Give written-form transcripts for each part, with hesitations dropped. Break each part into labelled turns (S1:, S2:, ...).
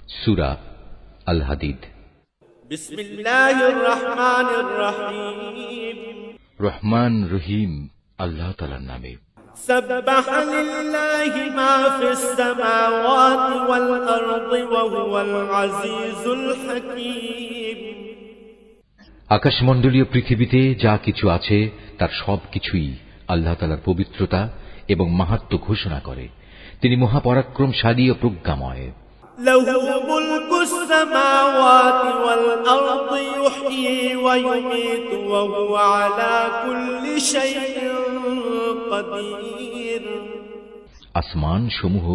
S1: সূরা আল হাদিদ।
S2: বিসমিল্লাহির রহমানির রহিম।
S1: রহমান রহিম আল্লাহ তাআলার নামে।
S2: সাব্বাহা লিল্লাহি মা ফিস সামাওয়াতি ওয়াল আরদি ওয়া হুয়াল আজিজুল হাকীম।
S1: আকাশমণ্ডলীয় পৃথিবীতে যা কিছু আছে তার সবকিছুই আল্লাহ তাআলার পবিত্রতা এবং মাহাত্ম্য ঘোষণা করে। তিনি মহাপরাক্রমশালী ও প্রজ্ঞাময়।
S2: লাহু মুলকুস সামাওয়াতি ওয়াল আরদি ইউহয়ী ওয়া ইউমীতু ওয়া হুয়া আলা কুল্লি শাইইন কাদির।
S1: আসমান সমূহ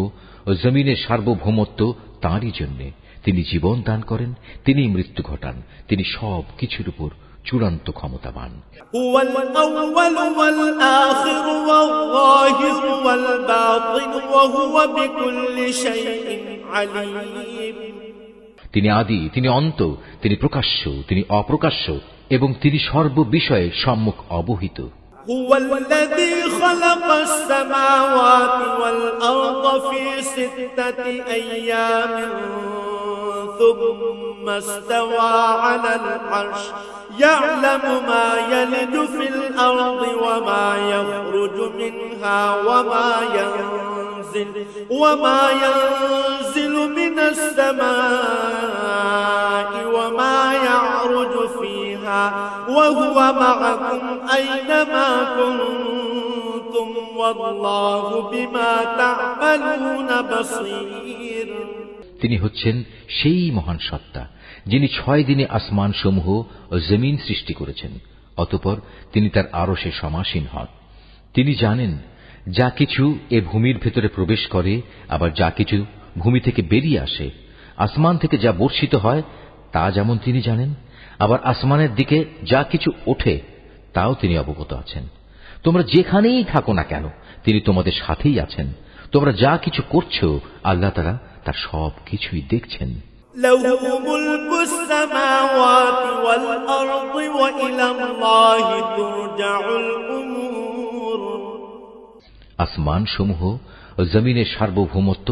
S1: ও জমিনের সার্বভৌমত্ব তাঁরই জন্য। তিনি জীবন দান করেন, তিনি মৃত্যু ঘটান, তিনি সব কিছুর উপর চূড়ান্ত ক্ষমতাবান।
S2: হুয়াল আউয়ালু ওয়াল আখিরু ওয়াল যাহিরু ওয়াল বাতিনু ওয়া হুয়া বিকুল্লি শাইইন আলীম।
S1: তিনি আদি, তিনি অন্ত, তিনি প্রকাশ্য, তিনি অপ্রকাশ্য এবং তিনি সর্ববিষয়ে সম্যক অবহিত।
S2: হুয়াল্লাযী খালাকাস সামাওয়াতি ওয়াল আরদা ফি সিত্তাতি আইয়ামিন ثم استوى على العرش يعلم ما يلج في الأرض وما يخرج منها وما ينزل من السماء وما يعرج فيها وهو معكم أينما كنتم والله بما تعملون بصير।
S1: তিনি হচ্ছেন সেই মহান সত্তা যিনি 6 দিনে আসমান সমূহ ও জমিন সৃষ্টি করেছেন। অতঃপর তিনি তার আরশে সমাসীন হন। তিনি জানেন যা কিছু এ ভূমির ভেতরে প্রবেশ করে, আবার যা কিছু ভূমি থেকে বেরিয়ে আসে। আসমান থেকে যা বর্ষিত হয় তা যেমন তিনি জানেন, আবার আসমানের দিকে যা কিছু ওঠে তাও তিনি অবগত আছেন। তোমরা যেখানেই থাকো না কেন তিনি তোমাদের সাথেই আছেন। তোমরা যা কিছু করছো আল্লাহ তাআলা তার সব কিছুই দেখছেন।
S2: লাহু মুলকুস সামাওয়াতি ওয়াল আরদি ওয়া ইলাল্লাহি তুরজাউল উমুর।
S1: আসমান সমূহ ও জমিনের সার্বভৌমত্ব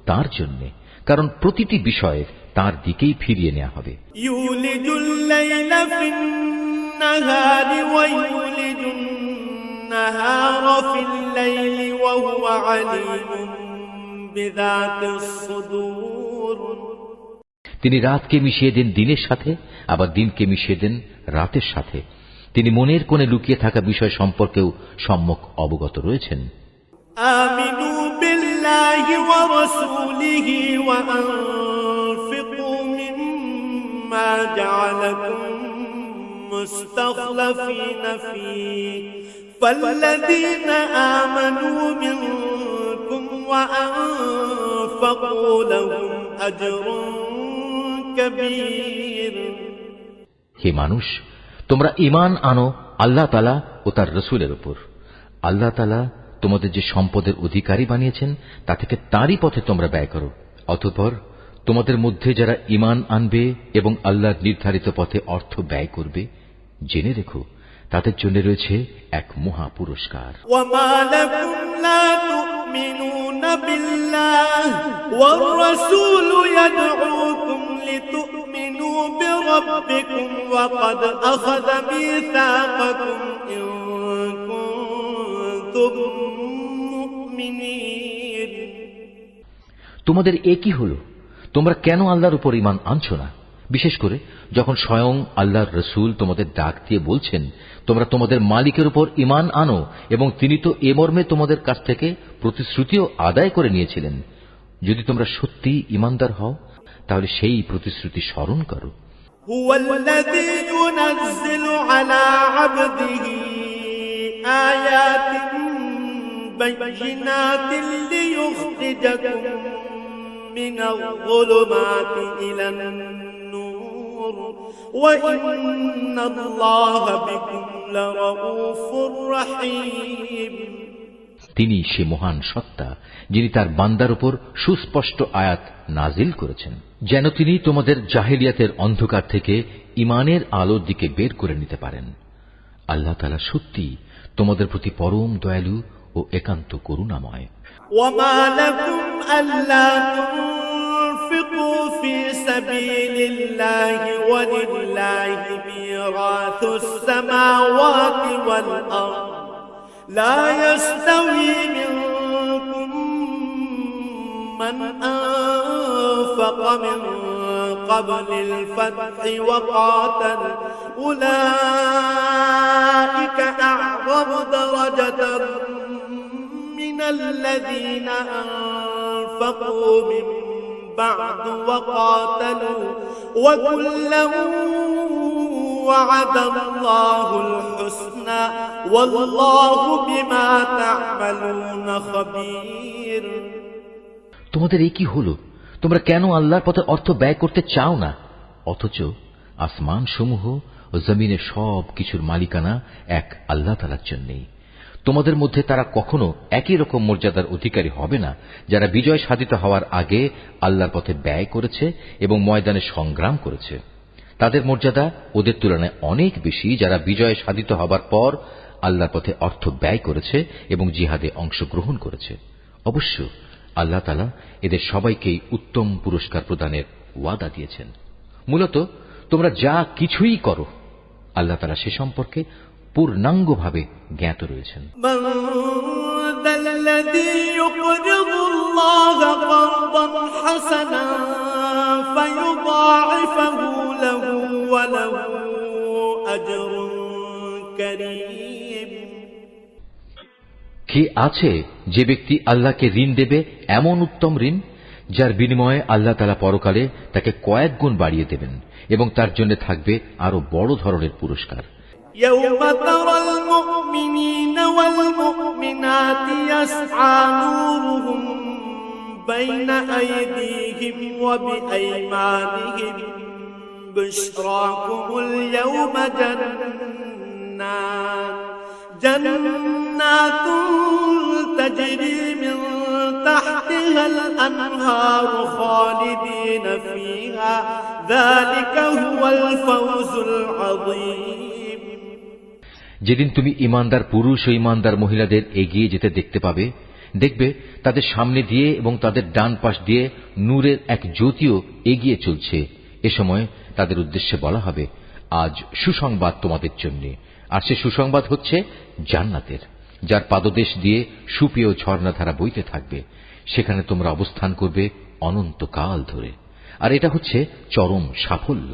S1: তার জন্য, কারণ প্রতিটি বিষয় তার দিকেই ফিরিয়ে নেওয়া হবে।
S2: ইউলিজুল লাইলা ফিন নাহারি ওয়া ইউলিজুন নাহারা ফিল লাইলি ওয়া হুয়া আলীমুন বিযাতিস সুদূর।
S1: তিনি রাতকে মিশিয়ে দেন দিনের সাথে, আবার দিনকে মিশিয়ে দেন রাতের সাথে। তিনি মনের কোণে লুকিয়ে থাকা বিষয় সম্পর্কেও সম্যক অবগত রয়েছেন।
S2: আমিনু বিল্লাহি ওয়া রাসূলিহি ওয়া আনফিকু মিম্মা জাআলাকুম মুস্তাখলাফিনা ফীহি ফাল্লাযীনা আমানু মিনকুম ওয়া আনফাকু লাহুম আজরুন কাবীর।
S1: হে মানুষ, তোমরা ঈমান আনো আল্লাহ তাআলা ও তার রাসূলের উপর। আল্লাহ তাআলা তোমাদের যে সম্পদের অধিকারী বানিয়েছেন তা থেকে তারই পথে তোমরা ব্যয় করো। অতঃপর তোমাদের মধ্যে যারা ঈমান আনবে এবং আল্লাহর নির্ধারিত পথে অর্থ ব্যয় করবে, জেনে রেখো তাদের জন্য রয়েছে এক মহা পুরস্কার।
S2: ওয়ামা লাকুম লা তুমিনুনা বিল্লাহি ওয়ার রাসূলু ইয়াদউকুম লিতুমিনু বিরাব্বিকুম ওয়া ক্বাদ আখাযা মিসাকাকুম ইন কুনতুম মুমিনিন।
S1: তোমাদের এ কি হলো? তোমরা কেন আল্লাহর উপর ঈমান আনছো না? বিশেষ করে যখন স্বয়ং আল্লাহর রাসূল তোমাদের ডাক দিয়ে বলছেন তোমরা তোমাদের মালিকের উপর ঈমান আনো, এবং তিনি তো এ মর্মে তোমাদের কাছ থেকে প্রতিশ্রুতিও আদায় করে নিয়েছিলেন। যদি তোমরা সত্যি ঈমানদার হও তাহলে সেই প্রতিশ্রুতি স্মরণ করো।
S2: হুয়াল্লাযী ইউনাজ্জিলু আলা আবদিহি আয়াতিন বায়িনাতিন লিয়ুখরিজাকুম মিনাল যুলুমাতি ইলান নূর ওয়া ইন্নাল্লাহা বিকুম লারাউফুর রহিম।
S1: তিনি সে মহান সত্তা যিনি তার বান্দার উপর সুস্পষ্ট আয়াত নাজিল করেছেন, যেন তিনি তোমাদের জাহেলিয়াতের অন্ধকার থেকে ঈমানের আলোর দিকে বের করে নিতে পারেন। আল্লাহ তাআলা সত্যি তোমাদের প্রতি পরম দয়ালু ও একান্ত করুণাময়।
S2: ওয়ামা লাকুম আল্লা তুনফিকু ফি سبيل الله ولله ميراث السماوات والأرض لا يستوي منكم من أنفق من قبل الفتح وقاتل أولئك أعظم درجة من الذين أنفقوا من بعد وقاتلوا وكلا وعد الله الحسنى والله بما تعملون خبير।
S1: তোমাদের এই কি হলো? তোমরা কেন আল্লাহর পথে অর্থ ব্যয় করতে চাও না? অথচ আসমান সমূহ ও জমিনের সব কিছুর মালিকানা এক আল্লাহ তাআলার জন্যই। তোমাদের মধ্যে তারা কখনো একই রকম মর্যাদার অধিকারী হবে না যারা বিজয় সাধিত হওয়ার আগে আল্লাহর পথে ব্যয় করেছে এবং ময়দানে সংগ্রাম করেছে। তাদের মর্যাদা ওদের তুলনায় অনেক বেশি যারা বিজয় সাধিত হবার পর আল্লাহর পথে অর্থ ব্যয় করেছে এবং জিহাদে অংশগ্রহণ করেছে। অবশ্য আল্লাহ তাআলা এদের সবাইকেই উত্তম পুরস্কার প্রদানের ওয়াদা দিয়েছেন। মূলত তোমরা যা কিছুই করো আল্লাহ তাআলা সে সম্পর্কে পূর্ণাঙ্গভাবে জ্ঞাত রয়েছেন। কে আছে যে ব্যক্তি আল্লাহকে ঋণ দেবে এমন উত্তম ঋণ যার বিনিময়ে আল্লাহ তাআলা পরকালে তাকে কয়েক গুণ বাড়িয়ে দেবেন এবং তার জন্য থাকবে আরো বড় ধরনের পুরস্কার।
S2: يوم ترى المؤمنين والمؤمنات يسعى نورهم بين أيديهم وبأيمانهم بشراكم اليوم جنات تجري من تحتها الأنهار خالدين فيها ذلك هو الفوز العظيم।
S1: যেদিন তুমি ইমানদার পুরুষ ও ইমানদার মহিলাদের এগিয়ে যেতে দেখতে পাবে, দেখবে তাদের সামনে দিয়ে এবং তাদের ডান পাশ দিয়ে নূরের এক জ্যোতিও এগিয়ে চলছে। এ সময় তাদের উদ্দেশ্যে বলা হবে, আজ সুসংবাদ তোমাদের জন্য। আর সে সুসংবাদ হচ্ছে জান্নাতের, যার পাদদেশ দিয়ে সুপেয় ঝর্ণাধারা বইতে থাকবে। সেখানে তোমরা অবস্থান করবে অনন্তকাল ধরে। আর এটা হচ্ছে চরম সাফল্য।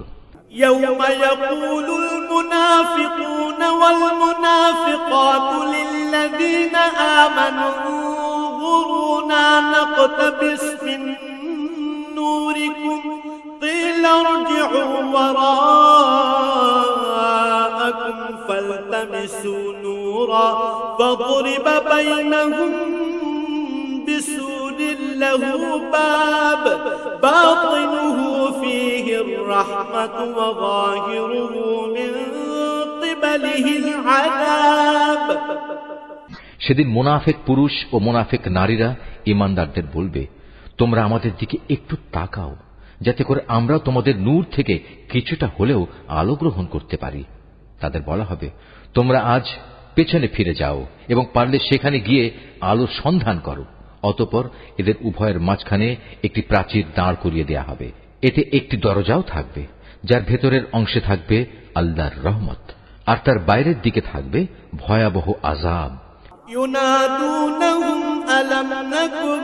S2: يوم يقول المنافقون والمنافقات للذين آمنوا انظرونا نقتبس من نوركم قيل ارجعوا وراءكم فالتمسوا نورا فضرب بينهم بسور له باب باطنه فيه الرحمة وظاهره من قبله العذاب।
S1: সেদিন মুনাফিক পুরুষ ও মুনাফিক নারীরা ঈমানদারদের বলবে, তোমরা আমাদের দিকে একটু তাকাও, যাতে করে আমরা তোমাদের নূর থেকে কিছুটা হলেও আলো গ্রহণ করতে পারি। তাদের বলা হবে, তোমরা আজ পেছনে ফিরে যাও এবং পারলে সেখানে গিয়ে আলোর সন্ধান করো। অতঃপর এদের উভয়ের মাঝখানে একটি প্রাচীর দাঁড় করিয়ে দেয়া হবে। এতে একটি দরজাও থাকবে, যার ভেতরের অংশে থাকবে আল্লাহর রহমত, আর তার বাইরের দিকে থাকবে ভয়াবহ আযাব।
S2: ينادونهم ألم نكن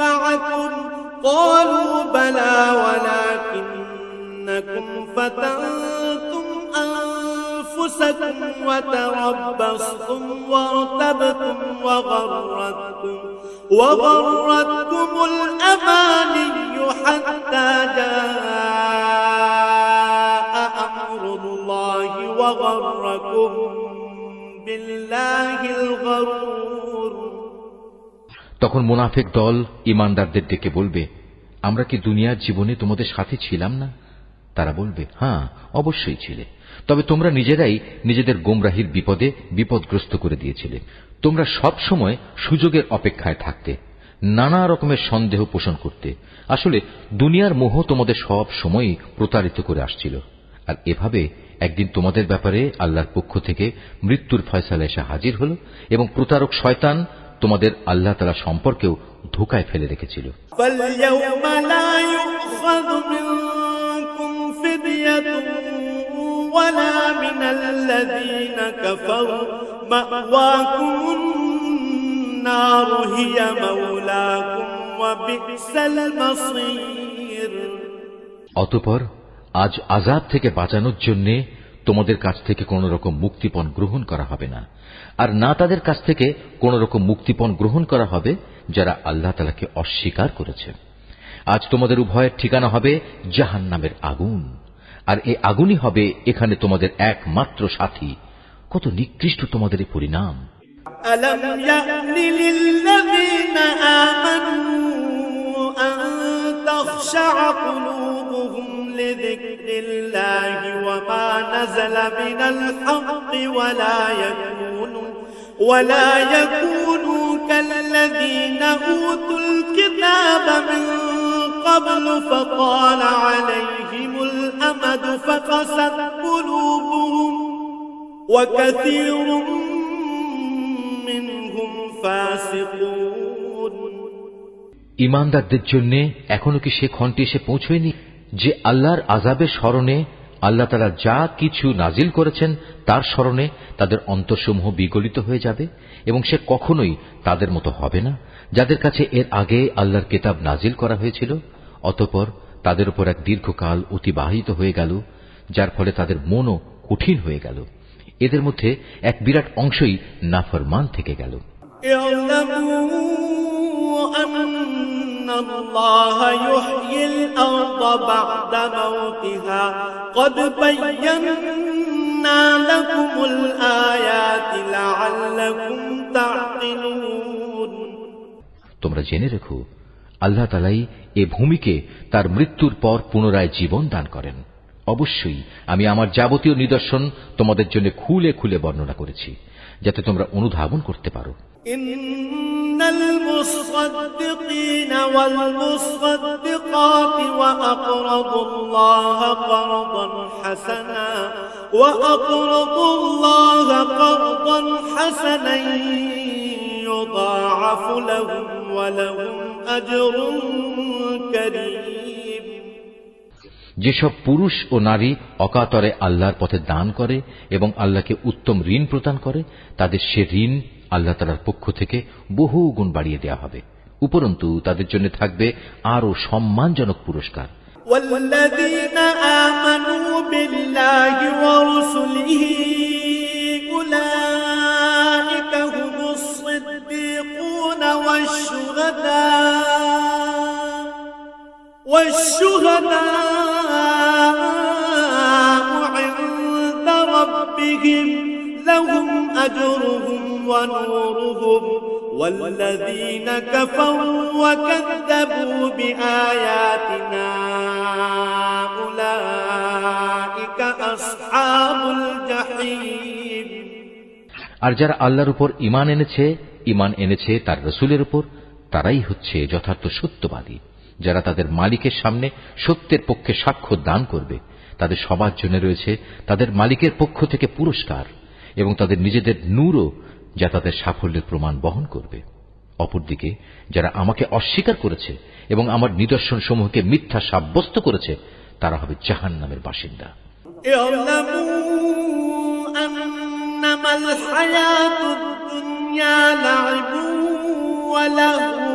S2: معكم قالوا بلى ولكنكم فتنتم أنفسكم وتربصتم وارتبتم وغرتكم الأماني حتى جاء أمر الله وغركم بالله الغرور।
S1: তখন মুনাফিক দল ঈমানদারদের ডেকে বলবে, আমরা কি দুনিয়ার জীবনে তোমাদের সাথে ছিলাম না? তারা বলবে, হ্যাঁ, অবশ্যই ছিলে। তবে তোমরা নিজেরাই নিজেদের গোমরাহির বিপদে বিপদগ্রস্ত করে দিয়েছিলে। তোমরা সব সময় সুযোগের অপেক্ষায় থাকতে, নানা রকমের সন্দেহ পোষণ করতে। আসলে দুনিয়ার মোহ তোমাদের সব সময়ই প্রতারিত করে আসছিল। আর এভাবে একদিন তোমাদের ব্যাপারে আল্লাহর পক্ষ থেকে মৃত্যুর ফয়সালা এসে হাজির হল এবং প্রতারক শয়তান তোমাদের আল্লাহ তাআলা সম্পর্কেও ধোঁকায় ফেলে রেখেছিল।
S2: فاليوم لا يؤخذ ذرية ولا من الذين كفروا مأواكم النار هي مولاكم وبئس المصير
S1: অতঃপর আজ আযাব থেকে বাঁচানোর জন্য তোমাদের কাছ থেকে কোন রকম মুক্তিপণ গ্রহণ করা হবে না, আর না তাদের কাছ থেকে কোন রকম মুক্তিপণ গ্রহণ করা হবে যারা আল্লাহ তাআলাকে অস্বীকার করেছে। আজ তোমাদের উভয়ের ঠিকানা হবে জাহান্নামের আগুন, আর এই আগুনই হবে এখানে তোমাদের একমাত্র সাথী। কত নিকৃষ্ট তোমাদের এই পরিণাম।
S2: ألم يأن للذين آمنوا أن تخشع قلوبهم لذكر الله وما نزل من الحق ولا يكونوا كالذين أوتوا الكتاب من قبل فطال عليهم الأمد فقست قلوبهم وكثير منهم فاسقون।
S1: ঈমানদারদের জন্য এখনো কি সে ক্ষণটি এসে পৌঁছয়নি যে আল্লাহর আযাবের স্মরণে আল্লাহ তাআলা যা কিছু নাজিল করেছেন তার স্মরণে তাদের অন্তরসমূহ বিগলিত হয়ে যাবে এবং সে কখনোই তাদের মতো হবে না যাদের কাছে এর আগে আল্লাহর কিতাব নাজিল করা হয়েছিল। অতঃপর তাদের উপর এক দীর্ঘকাল অতিবাহিত হয়ে গেল, যার ফলে তাদের মনও কঠিন হয়ে গেল। এদের মধ্যে এক বিরাট অংশই নাফরমান থেকে গেল।
S2: الله يحيي الأرض بعد موتها قد بينا لكم الآيات لعلكم تعقلون।
S1: তোমরা জেনে রেখো, আল্লাহ তাআলাই এ ভূমিকে তার মৃত্যুর পর পুনরায় জীবন দান করেন। অবশ্যই আমি আমার যাবতীয় নিদর্শন তোমাদের জন্য খুলে খুলে বর্ণনা করেছি, যাতে তোমরা অনুধাবন করতে পারো।
S2: ইন্নাল মুসাদ্দিকিনা ওয়াল মুসাদ্দিকাতি ওয়া আকরাদুল্লাহা কারদান হাসানান ইউদাআফু লাহুম ওয়া লাহুম আজরুন কারীম।
S1: যেসব পুরুষ ও নারী অকাতরে আল্লাহর পথে দান করে এবং আল্লাহকে উত্তম ঋণ প্রদান করে, তাদের সে ঋণ আল্লাহ তাআলার পক্ষ থেকে বহু গুণ বাড়িয়ে দেওয়া হবে। উপরন্তু তাদের জন্য থাকবে আরো সম্মানজনক পুরস্কার।
S2: ওয়াল্লাযীনা আমানু বিল্লাহি ওয়া রাসূলিহি উলাইকা হুমুস সিদ্দীকুনা والشهداء عند ربهم لهم أجرهم ونورهم والذين كفروا وكذبوا بآياتنا أولئك أصحاب الجحيم।
S1: আর যারা আল্লাহর উপর ঈমান এনেছে তার রাসূলের উপর, তারাই হচ্ছে যথার্থ সত্যবাদী, যারা তাদের মালিকের সামনে সত্যের পক্ষে সাক্ষ্য দান করবে। তাদের সবার জন্য রয়েছে তাদের মালিকের পক্ষ থেকে পুরস্কার এবং তাদের নিজেদের নূরও, যা তাদের সাফল্যের প্রমাণ বহন করবে। অপরদিকে যারা আমাকে অস্বীকার করেছে এবং আমার নিদর্শন সমূহকে মিথ্যা সাব্যস্ত করেছে, তারা হবে জাহান্নামের বাসিন্দা।
S2: أنما الحياة الدنيا لعب ولهو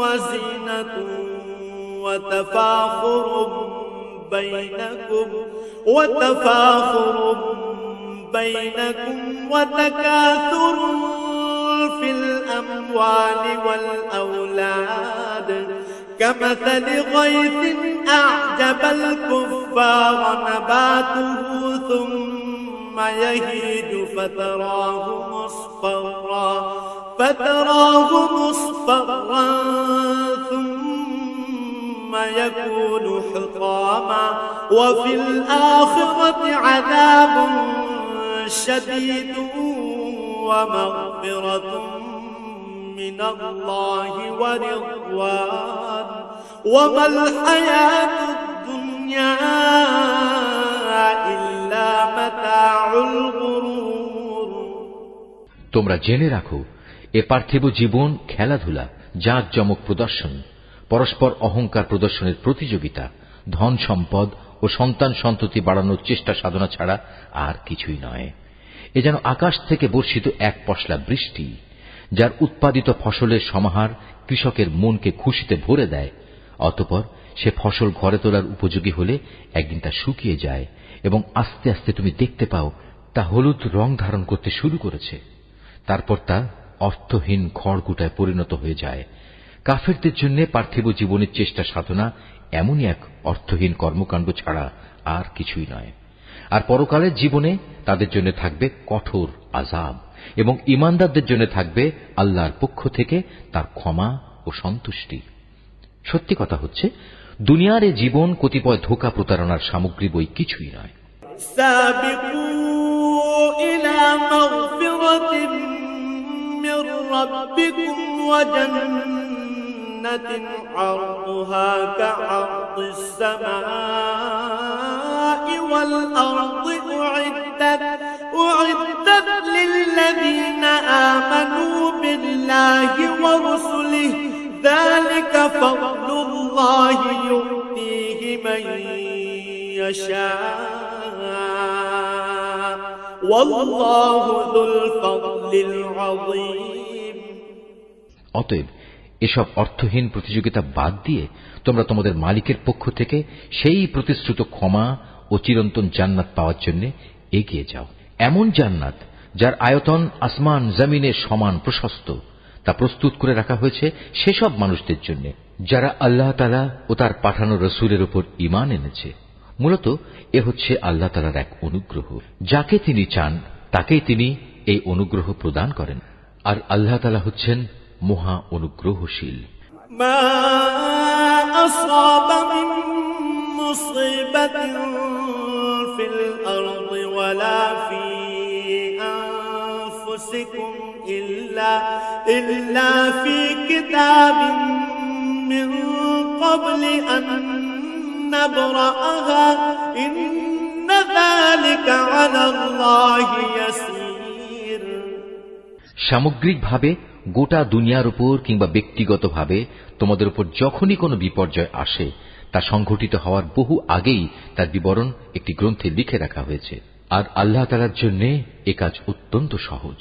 S2: وزينة وتفاخر بينكم وتكاثر في الأموال والأولاد كمثل غيث أعجب الكفار نباته ثم يهيج فتراه مصفرا ثم يكون حطاما وفي الآخرة عذاب شديد ومغفرة من الله ورضوان وما الحياة الدنيا إلا متاع الغرور।
S1: তোমরা জেনে রাখো, এ পার্থিব জীবন খেলাধুলা, জাঁকজমক প্রদর্শন, পরস্পর অহংকার প্রদর্শনের প্রতিযোগিতা, ধন সম্পদ ও সন্তান সন্ততি বাড়ানোর চেষ্টা সাধনা ছাড়া আর কিছুই নয়। এ যেন আকাশ থেকে বর্ষিত এক পশলা বৃষ্টি, যার উৎপাদিত ফসলের সমাহার কৃষকের মনকে খুশিতে ভরে দেয়। অতঃপর সে ফসল ঘরে তোলার উপযোগী হলে একদিন তা শুকিয়ে যায় এবং আস্তে আস্তে তুমি দেখতে পাও তা হলুদ রং ধারণ করতে শুরু করেছে। তারপর তা অর্থহীন খড়কুটায় পরিণত হয়ে যায়। কাফেরদের জন্য পার্থিব জীবনের চেষ্টা সাধনা এমনই এক অর্থহীন কর্মকাণ্ড ছাড়া আর কিছুই নয়। আর পরকালের জীবনে তাদের জন্য থাকবে কঠোর আযাব এবং ঈমানদারদের জন্য থাকবে আল্লাহর পক্ষ থেকে তার ক্ষমা ও সন্তুষ্টি। সত্যি কথা হচ্ছে, দুনিয়ার এই জীবন কতিপয় ধোঁকা প্রতারণার সামগ্রী বই কিছুই নয়।
S2: عرضها كعرض السماء والأرض أعدت للذين آمنوا بالله ورسله ذلك فضل الله يؤتيه من يشاء والله ذو الفضل العظيم।
S1: অতএব এসব অর্থহীন প্রতিযোগিতা বাদ দিয়ে তোমরা তোমাদের মালিকের পক্ষ থেকে সেই প্রতিশ্রুত ক্ষমা ও চিরন্তন জান্নাত পাওয়ার জন্য এগিয়ে যাও। এমন জান্নাত যার আয়তন আসমান জমিনের সমান প্রশস্ত, তা প্রস্তুত করে রাখা হয়েছে সেসব মানুষদের জন্য যারা আল্লাহ তাআলা ও তার পাঠানো রসুলের উপর ঈমান এনেছে। মূলত এ হচ্ছে আল্লাহ তাআলার এক অনুগ্রহ। যাকে তিনি চান তাকেই তিনি এই অনুগ্রহ প্রদান করেন, আর আল্লাহ তাআলা হচ্ছেন মহা অনুগ্রহশীল।
S2: মা আসাবা মিন মুসিবাতিন ফিল আরদি ওয়ালা ফি আনফুসিকুম ইল্লা ফি কিতাবিন মিন ক্বাবলি আন নাবরাআহা ইন্না যালিকা আলাল্লাহি ইয়াসীর।
S1: সামগ্রিকভাবে গোটা দুনিয়ার উপর কিংবা ব্যক্তিগতভাবে তোমাদের উপর যখনই কোনো বিপর্যয় আসে, তা সংঘটিত হওয়ার বহু আগেই তার বিবরণ একটি গ্রন্থে লিখে রাখা হয়েছে। আর আল্লাহ তাআলার জন্য এ কাজ অত্যন্ত সহজ।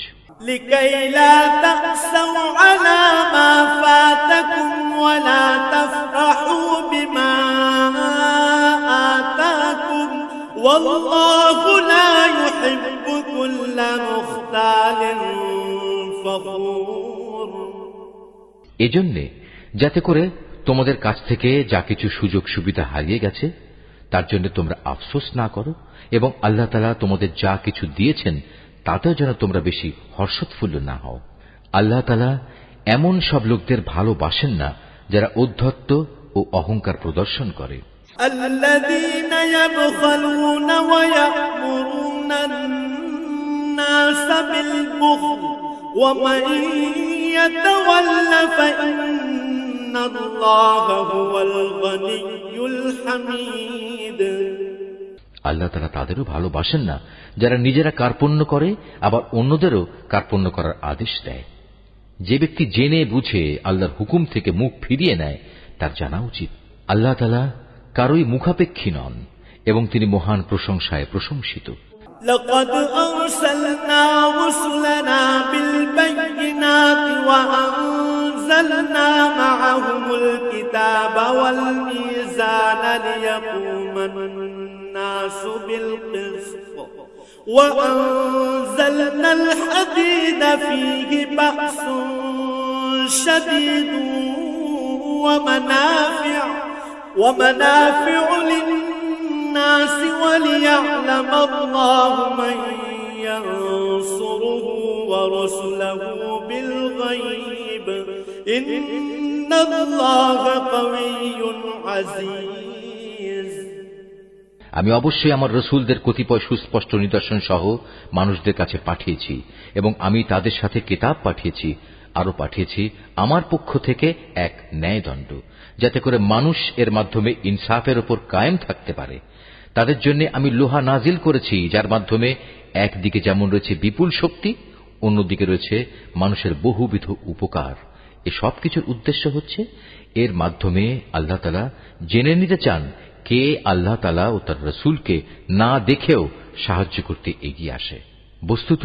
S2: লিকাই লা তাসাউ আলা মা ফাতাকুম ওয়া লা তাফরাহু বিমা আতাকুম ওয়াল্লাহু লা ইউহিব্বু কুল্লা মুখতালিন ফখুর।
S1: এজন্যে যাতে করে তোমাদের কাছ থেকে যা কিছু সুযোগ সুবিধা হারিয়ে গেছে তার জন্য তোমরা আফসোস না করো, এবং আল্লাহ তাআলা তোমাদের যা কিছু দিয়েছেন তাতেও যেন তোমরা বেশি হর্ষোৎফুল্ল না হও। আল্লাহ তাআলা এমন সব লোকদের ভালোবাসেন না যারা ঔদ্ধত্য ও অহংকার প্রদর্শন করে।
S2: আল্লাযীনা ইয়াবখালুনা ওয়া ইয়া'মুরুনা আন-নাসা বিল বুখল ওয়া মান ইয়াতাওয়াল্লা ফাইন্নাল্লাহা হুয়াল গনিয়্যুল হামিদ।
S1: আল্লাহ তাআলা তাদেরও ভালোবাসেন না যারা নিজেরা কার্পণ্য করে আবার অন্যদেরও কার্পণ্য করার আদেশ দেয়। যে ব্যক্তি জেনে বুঝে আল্লাহর হুকুম থেকে মুখ ফিরিয়ে নেয় তার জানা উচিত আল্লাহ তাআলা কারোই মুখাপেক্ষী নন এবং তিনি মহান প্রশংসায় প্রশংসিত।
S2: لقد أرسلنا رسلنا بالبينات وأنزلنا معهم الكتاب والميزان ليقوم الناس بالقسط وأنزلنا الحديد فيه بأس شديد ومنافع للناس وليعلم الله من ينصره ورسله بالغيب إن الله قوي عزيز।
S1: আমি অবশ্যই আমার রসুলদের কতিপয় সুস্পষ্ট নিদর্শন সহ মানুষদের কাছে পাঠিয়েছি, এবং আমি তাদের সাথে কিতাব পাঠিয়েছি, আরো পাঠিয়েছি আমার পক্ষ থেকে এক ন্যায়দণ্ড, যাতে করে মানুষ এর মাধ্যমে ইনসাফের উপর কায়েম থাকতে পারে। তাদের জন্য আমি লোহা নাজিল করেছি, যার মাধ্যমে একদিকে যেমন রয়েছে বিপুল শক্তি, অন্যদিকে রয়েছে মানুষের বহুবিধ উপকার। এ সব কিছুর উদ্দেশ্য হচ্ছে এর মাধ্যমে আল্লাহ তাআলা জেনে নিতে চান কে আল্লাহ তাআলা ও তার রাসূলকে না দেখেও সাহায্য করতে এগিয়ে আসে। বস্তুত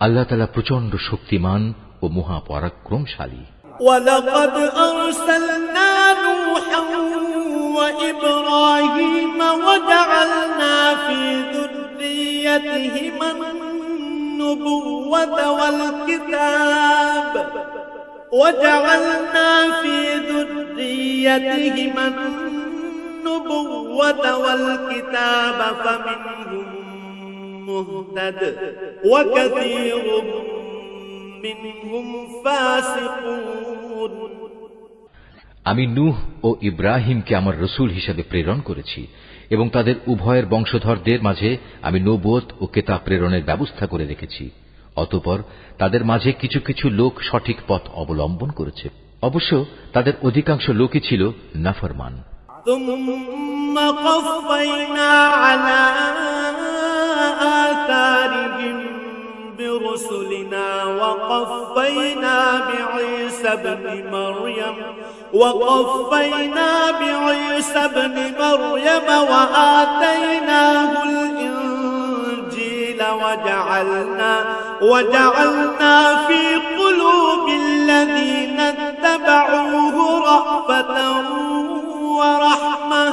S1: আল্লাহ তাআলা প্রচন্ড শক্তিমান ও মহাপরাক্রমশালী।
S2: وَلَقَدْ أَرْسَلْنَا نُوحًا وَإِبْرَاهِيمَ وَجَعَلْنَا فِي ذُرِّيَّتِهِمَا النُّبُوَّةَ وَالْكِتَابَ فَمِنْهُم مُهْتَدٍ وَكَثِيرٌ منهم فاسقون।
S1: আমি নূহ ও ইব্রাহিমকে আমার রসুল হিসেবে প্রেরণ করেছি এবং তাদের উভয়ের বংশধরদের মাঝে আমি নবুয়ত ও কিতাব প্রেরণের ব্যবস্থা করে রেখেছি। অতঃপর তাদের মাঝে কিছু কিছু লোক সঠিক পথ অবলম্বন করেছে, অবশ্য তাদের অধিকাংশ লোকই ছিল নাফরমান।
S2: ثم قفينا على آثارهم برسلنا وقفينا بعيسى ابن مريم وآتيناه الإنجيل وجعلنا في قلوب الذين اتبعوه رأفة ورحمة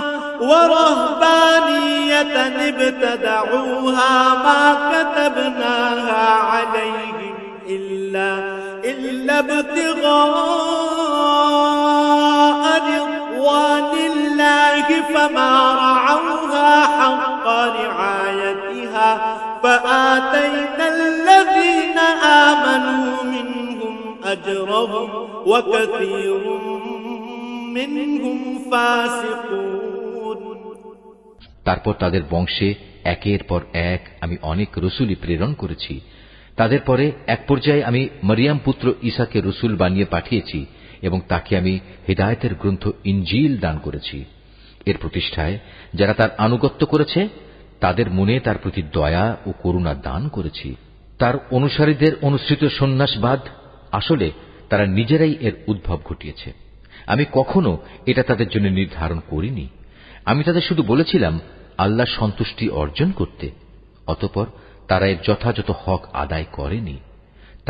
S2: ورهبانية ابتدعوها ما كتبناها عليهم إلا ابتغاء رضوان الله فما رعوها حق رعايتها فآتينا الذين آمنوا منهم أجرهم وكثير منهم فاسقون।
S1: তারপর তাদের বংশে একের পর এক আমি অনেক রসুলই প্রেরণ করেছি। তাদের পরে এক পর্যায়ে আমি মরিয়াম পুত্র ঈসাকে রসুল বানিয়ে পাঠিয়েছি এবং তাকে আমি হিদায়াতের গ্রন্থ ইনজিল দান করেছি। এর প্রতিষ্ঠায় যারা তার আনুগত্য করেছে তাদের মনে তার প্রতি দয়া ও করুণা দান করেছি। তার অনুসারীদের অনুসৃত সন্ন্যাসবাদ আসলে তারা নিজেরাই এর উদ্ভব ঘটিয়েছে। আমি কখনো এটা তাদের জন্য নির্ধারণ করিনি। আমি তাদের শুধু বলেছিলাম আল্লাহর সন্তুষ্টি অর্জন করতে। অতঃপর তারা এর যথাযথ হক আদায় করেনি।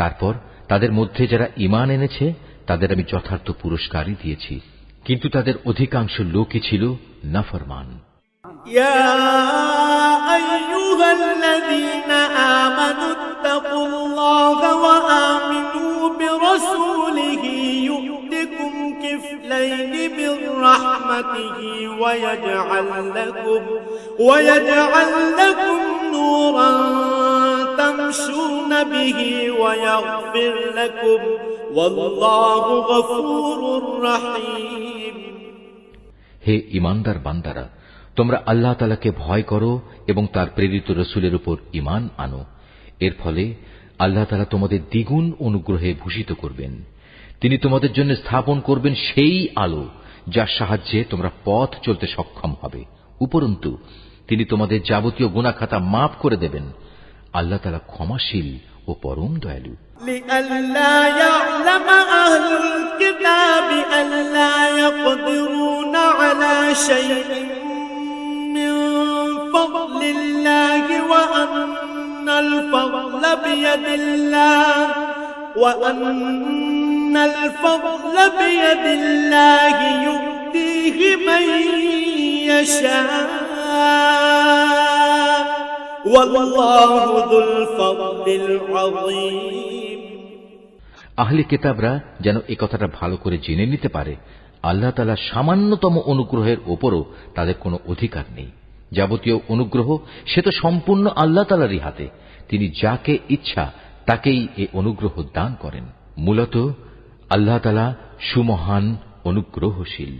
S1: তারপর তাদের মধ্যে যারা ঈমান এনেছে তাদের আমি যথার্থ পুরস্কারই দিয়েছি, কিন্তু তাদের অধিকাংশ লোকই ছিল নাফরমান।
S2: ইয়া আইয়ুহাল্লাযীনা আমানু তাকুল্লাহা ওয়া আমিনু বিরাসূলিহি ইউ'তিকুম কিফলাইনি মির রাহমাতিহি ওয়া ইয়াজআল লাকুম নূরান তামশুনা বিহি ওয়া ইয়াগফির লাকুম ওয়াল্লাহু গফুরুর রাহিম।
S1: হে ঈমানদার বান্দারা, তোমরা আল্লাহ তাআলাকে ভয় করো এবং তার প্রেরিত রসুলের উপর ঈমান আনো। এর ফলে আল্লাহ তাআলা তোমাদের দ্বিগুণ অনুগ্রহে ভূষিত করবেন। তিনি তোমাদের জন্য স্থাপন করবেন সেই আলো যার সাহায্যে তোমরা পথ চলতে সক্ষম হবে। উপরন্তু তিনি তোমাদের যাবতীয় গুনাহ খাতা মাফ করে দেবেন। আল্লাহ তাআলা ক্ষমাশীল ও পরম দয়ালু।
S2: لئلا يعلم أهل الكتاب ألا يقدرون على شيء من فضل الله وأن الفضل بيد الله يؤتيه من يشاء والله ذو الفضل العظيم।
S1: আহলে কিতাবরা যেন এই কথাটা ভালো করে জেনে নিতে পারে, আল্লাহ তাআলা সামান্যতম অনুগ্রহের ওপরও তাদের কোনো অধিকার নেই। যাবতীয় অনুগ্রহ সে তো সম্পূর্ণ আল্লাহ তাআলারই হাতে। তিনি যাকে ইচ্ছা তাকেই এই অনুগ্রহ দান করেন। মূলত আল্লাহ তাআলা সুমহান অনুগ্রহশীল।